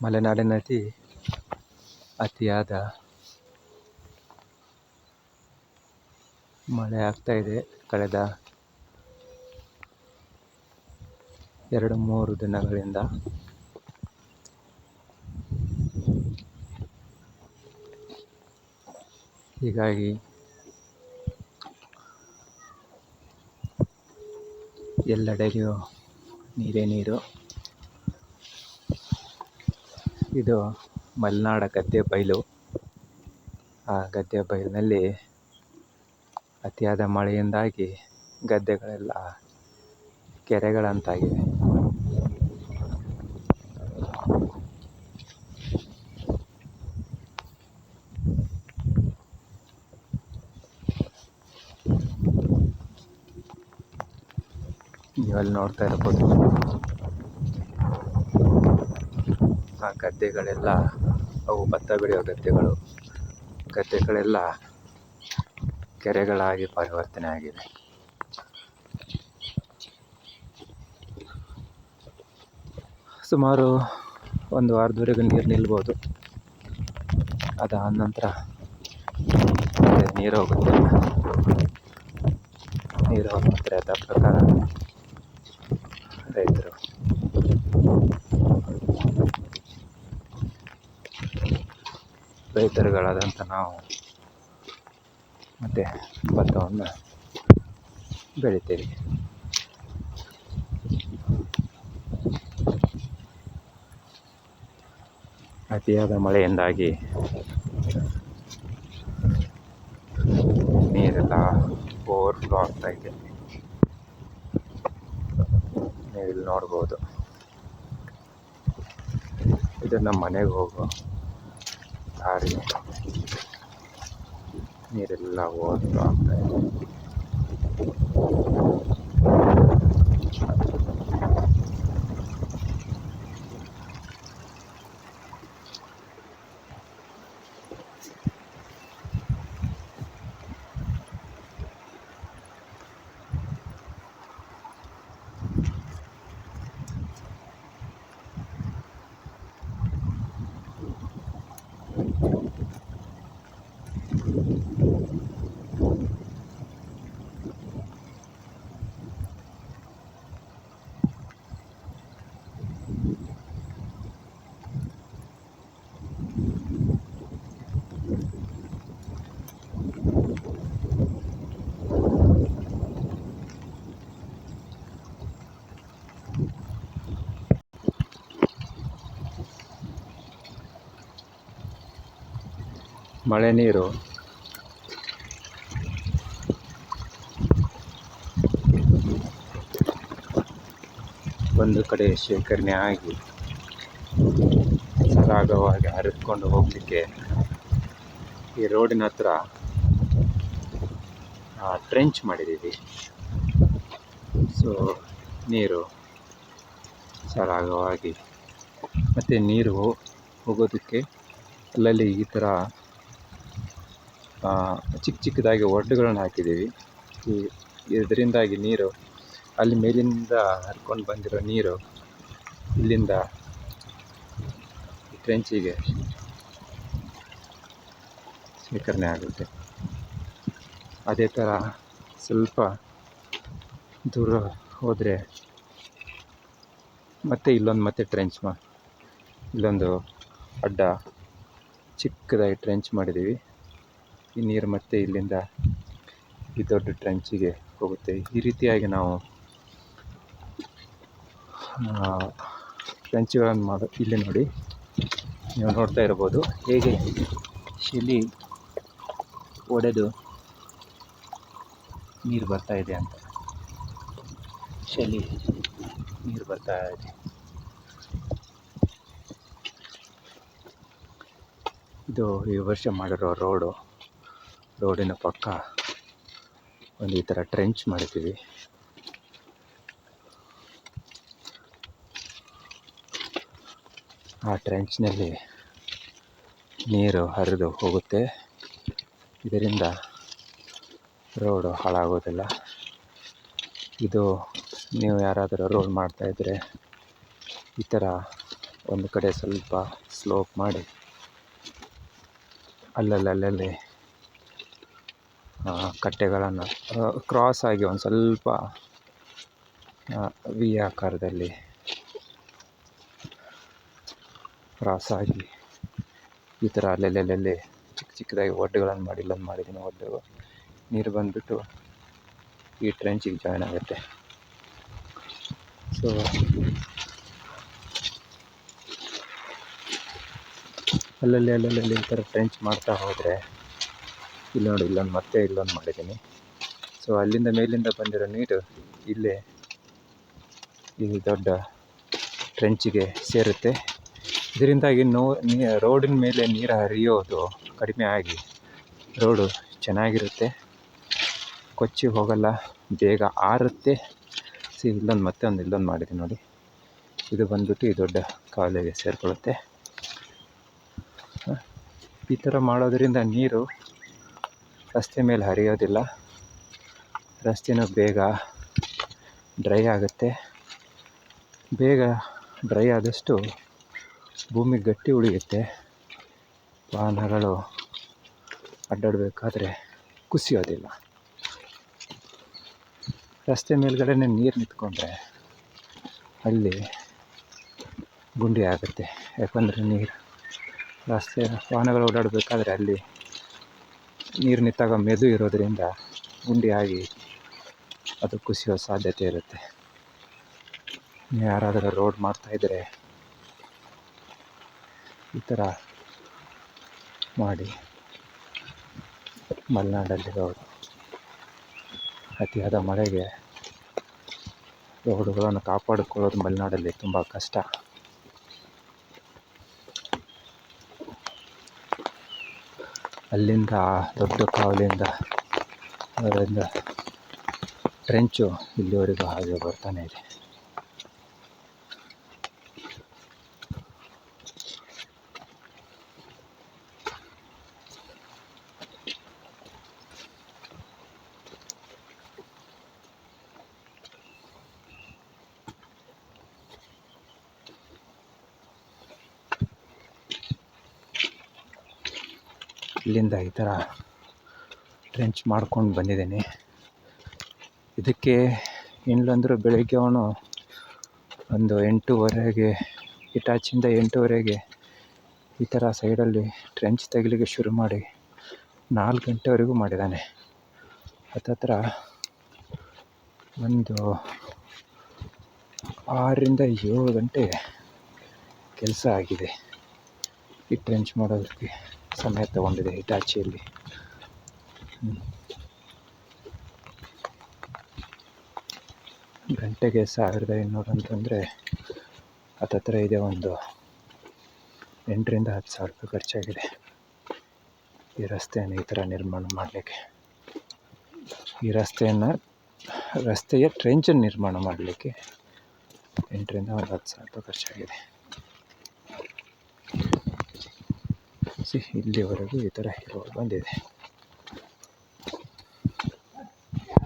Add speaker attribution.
Speaker 1: ಮಲೆನಾಡಿನಲ್ಲಿ ಅತಿಯಾದ ಮಳೆ ಆಗ್ತಾ ಇದೆ. ಕಳೆದ 2-3 ದಿನಗಳಿಂದ. ಹೀಗಾಗಿ ಎಲ್ಲೆಡೆಯೂ ನೀರೇ ನೀರು. ಇದು ಮಲೆನಾಡ ಗದ್ದೆ ಬಯಲು. ಆ ಗದ್ದೆ ಬಯಲಿನಲ್ಲಿ ಅತಿಯಾದ ಮಳೆಯಿಂದಾಗಿ ಗದ್ದೆಗಳೆಲ್ಲ ಕೆರೆಗಳಂತಾಗಿವೆ. ನೀವಲ್ಲಿ ನೋಡ್ತಾ ಇರ್ಬೋದು, ಆ ಗದ್ದೆಗಳೆಲ್ಲ ಅವು ಭತ್ತ ಬೆಳೆಯೋ ಗದ್ದೆಗಳೆಲ್ಲ ಕೆರೆಗಳಾಗಿ ಪರಿವರ್ತನೆ ಆಗಿದೆ. ಸುಮಾರು 1 ವಾರದವರೆಗೂ ನೀರು ನಿಲ್ಬೋದು. ಅದಾದ ನಂತರ ನೀರು ಹೋಗುತ್ತೆ. ನೀರು ಹೋಗ್ತಾರೆ. ಅದ ಪ್ರಕಾರ ರೈತರುಗಳಾದಂಥ ನಾವು ಮತ್ತೆ ಭತ್ತವನ್ನು ಬೆಳಿತೇವೆ. ಅತಿಯಾದ ಮಳೆಯಿಂದಾಗಿ ನೀರೆಲ್ಲ ಓವರ್ಫ್ಲೋ ಆಗ್ತಾ ಇದೆ. ನೀವಿಲ್ಲಿ ನೋಡ್ಬೋದು, ಇದು ನಮ್ಮ ಮನೆಗೆ ಹೋಗೋ ದಾರಿ. ನೀರೆಲ್ಲ ಓವರ್ಫ್ಲೋ ಆಗ್ತಾ ಇದೆ. ಮಳೆ ನೀರು ಒಂದು ಕಡೆ ಶೇಖರಣೆ ಆಗಿ ಸರಾಗವಾಗಿ ಹರಿದುಕೊಂಡು ಹೋಗಲಿಕ್ಕೆ ಈ ರೋಡಿನ ಹತ್ರ ಟ್ರೆಂಚ್ ಮಾಡಿದ್ದೀವಿ. ಸೊ ನೀರು ಸರಾಗವಾಗಿ ಮತ್ತು ನೀರು ಹೋಗೋದಕ್ಕೆ ಅಲ್ಲಲ್ಲಿ ಈ ಥರ ಚಿಕ್ಕದಾಗಿ ಒಡ್ಡುಗಳನ್ನು ಹಾಕಿದ್ದೀವಿ. ಇದರಿಂದಾಗಿ ನೀರು ಅಲ್ಲಿ ಮೇಲಿಂದ ಹರ್ಕೊಂಡು ಬಂದಿರೋ ನೀರು ಇಲ್ಲಿಂದ ಟ್ರೆಂಚಿಗೆ ಶೇಖರಣೆ ಆಗುತ್ತೆ. ಅದೇ ಥರ ಸ್ವಲ್ಪ ದೂರ ಹೋದರೆ ಮತ್ತೆ ಇಲ್ಲೊಂದು ಟ್ರೆಂಚ್ ಇಲ್ಲೊಂದು ಅಡ್ಡ ಚಿಕ್ಕದಾಗಿ ಟ್ರೆಂಚ್ ಮಾಡಿದ್ದೀವಿ. ಈ ನೀರು ಮತ್ತೆ ಇಲ್ಲಿಂದ ಈ ದೊಡ್ಡ ಟ್ರೆಂಚಿಗೆ ಹೋಗುತ್ತೆ. ಈ ರೀತಿಯಾಗಿ ನಾವು ಟ್ರೆಂಚ್ಗಳನ್ನು ಇಲ್ಲಿ ನೋಡಿ, ನೀವು ನೋಡ್ತಾ ಇರ್ಬೋದು ಹೇಗೆ ಶಿಲಿ ಒಡೆದು ನೀರು ಬರ್ತಾ ಇದೆ ಅಂತ. ಶಿಲಿ ನೀರು ಬರ್ತಾ ಇದೆ. ಇದು ಈ ವರ್ಷ ಮಾಡಿರೋ ರೋಡಿನ ಪಕ್ಕ ಒಂದು ಈ ಥರ ಟ್ರೆಂಚ್ ಮಾಡಿದ್ದೀವಿ. ಆ ಟ್ರೆಂಚ್ನಲ್ಲಿ ನೀರು ಹರಿದು ಹೋಗುತ್ತೆ. ಇದರಿಂದ ರೋಡು ಹಾಳಾಗೋದಿಲ್ಲ. ಇದು ನೀವು ಯಾರಾದರೂ ರೋಡ್ ಮಾಡ್ತಾಯಿದ್ರೆ ಈ ಥರ ಒಂದು ಕಡೆ ಸ್ವಲ್ಪ ಸ್ಲೋಪ್ ಮಾಡಿ ಅಲ್ಲಲ್ಲಿ ಕಟ್ಟೆಗಳನ್ನು ಕ್ರಾಸ್ ಆಗಿ ಒಂದು ಸ್ವಲ್ಪ ವಿ ಆಕಾರದಲ್ಲಿ ಕ್ರಾಸ್ ಆಗಿ ಈ ಥರ ಅಲ್ಲಲ್ಲಿ ಚಿಕ್ಕದಾಗಿ ಒಡ್ಡುಗಳನ್ನು ಮಾಡಿ ಇಲ್ಲೊಂದು ಮಾಡಿದ್ದೀನಿ ಒಡ್ಡು. ನೀರು ಬಂದುಬಿಟ್ಟು ಈ ಟ್ರೆಂಚಿಗೆ ಜಾಯ್ನ್ ಆಗುತ್ತೆ. ಸೊ ಅಲ್ಲಲ್ಲಿ ಈ ಥರ ಟ್ರೆಂಚ್ ಮಾಡ್ತಾ ಹೋದರೆ ಇಲ್ಲಿ ನೋಡಿ ಇಲ್ಲೊಂದು ಮಾಡಿದ್ದೀನಿ. ಸೊ ಅಲ್ಲಿಂದ ಮೇಲಿಂದ ಬಂದಿರೋ ನೀರು ಇಲ್ಲೇ ಈ ದೊಡ್ಡ ಟ್ರೆಂಚಿಗೆ ಸೇರುತ್ತೆ. ಇದರಿಂದಾಗಿ ರೋಡಿನ ಮೇಲೆ ನೀರು ಹರಿಯೋದು ಕಡಿಮೆ ಆಗಿ ರೋಡು ಚೆನ್ನಾಗಿರುತ್ತೆ, ಕೊಚ್ಚಿ ಹೋಗಲ್ಲ, ಬೇಗ ಆರುತ್ತೆ. ಇಲ್ಲೊಂದು ಮಾಡಿದ್ದೀನಿ ನೋಡಿ. ಇದು ಬಂದ್ಬಿಟ್ಟು ಈ ದೊಡ್ಡ ಕಾಲುವೆಗೆ ಸೇರಿಕೊಳ್ಳುತ್ತೆ. ಈ ಥರ ಮಾಡೋದರಿಂದ ನೀರು ರಸ್ತೆ ಮೇಲೆ ಹರಿಯೋದಿಲ್ಲ, ರಸ್ತೆನೂ ಬೇಗ ಡ್ರೈ ಆಗುತ್ತೆ. ಬೇಗ ಡ್ರೈ ಆದಷ್ಟು ಭೂಮಿ ಗಟ್ಟಿ ಉಳಿಯುತ್ತೆ. ವಾಹನಗಳು ಅಡ್ಡಾಡಬೇಕಾದ್ರೆ ಕುಸಿಯೋದಿಲ್ಲ. ರಸ್ತೆ ಮೇಲ್ಗಡೆ ನೀರು ನಿಂತ್ಕೊಂಡ್ರೆ ಅಲ್ಲಿ ಗುಂಡಿ ಆಗುತ್ತೆ. ಯಾಕಂದರೆ ರಸ್ತೆ ವಾಹನಗಳು ಓಡಾಡಬೇಕಾದ್ರೆ ಅಲ್ಲಿ ನೀರು ನಿಂತಾಗ ಮೆದು ಇರೋದರಿಂದ ಗುಂಡಿ ಆಗಿ ಅದು ಕುಸಿಯೋ ಸಾಧ್ಯತೆ ಇರುತ್ತೆ. ಯಾರಾದರೂ ರೋಡ್ ಮಾಡ್ತಾಯಿದ್ರೆ ಈ ಥರ ಮಾಡಿ. ಮಲೆನಾಡಲ್ಲಿರೋರು ಅತಿಯಾದ ಮಳೆಗೆ ರೋಡುಗಳನ್ನು ಕಾಪಾಡಿಕೊಳ್ಳೋದು ಮಲೆನಾಡಲ್ಲಿ ತುಂಬ ಕಷ್ಟ. ಅಲ್ಲಿಂದ ದೊಡ್ಡ ಕಾವಲಿಂದ ಅದರಿಂದ ಟ್ರೆಂಚು ಇಲ್ಲಿವರೆಗೂ ಹಾಗೆ ಬರ್ತಾನೆ ಇದೆ. ಇಲ್ಲಿಂದ ಈ ಥರ ಟ್ರೆಂಚ್ ಮಾಡ್ಕೊಂಡು ಬಂದಿದ್ದೀನಿ. ಇದಕ್ಕೆ ಇಲ್ಲಂದರೂ ಬೆಳಗ್ಗೆ ಒಂದು 8:30ಗೆ ಇಟಾಚಿಯಿಂದ 8:30ಗೆ ಈ ಥರ ಸೈಡಲ್ಲಿ ಟ್ರೆಂಚ್ ತೆಗಿಲಿಕ್ಕೆ ಶುರು ಮಾಡಿ 4 ಗಂಟೆವರೆಗೂ ಮಾಡಿದ್ದಾನೆ. ಹತ್ತತ್ರ ಒಂದು 6ರಿಂದ 7 ಗಂಟೆ ಕೆಲಸ ಆಗಿದೆ. ಈ ಟ್ರೆಂಚ್ ಮಾಡೋದಕ್ಕೆ ಸಮಯ ತಗೊಂಡಿದೆ ಹಿಟಾಚಿಯಲ್ಲಿ. ಗಂಟೆಗೆ 1500 ಅಂತಂದರೆ ಹತ್ತತ್ರ ಇದೆ ಒಂದು 8ರಿಂದ 10 ಸಾವಿರ ರೂಪಾಯಿ ಖರ್ಚಾಗಿದೆ ಈ ರಸ್ತೆಯನ್ನು ಈ ಥರ ನಿರ್ಮಾಣ ಮಾಡಲಿಕ್ಕೆ. ಈ ರಸ್ತೆಯ ಟ್ರೆಂಚನ್ನು ನಿರ್ಮಾಣ ಮಾಡಲಿಕ್ಕೆ 8ರಿಂದ 10 ಸಾವಿರ ರೂಪಾಯಿ ಖರ್ಚಾಗಿದೆ. ಇಲ್ಲಿವರೆಗೂ ಈ ಥರ ಹೀರೋ ಬಂದಿದೆ.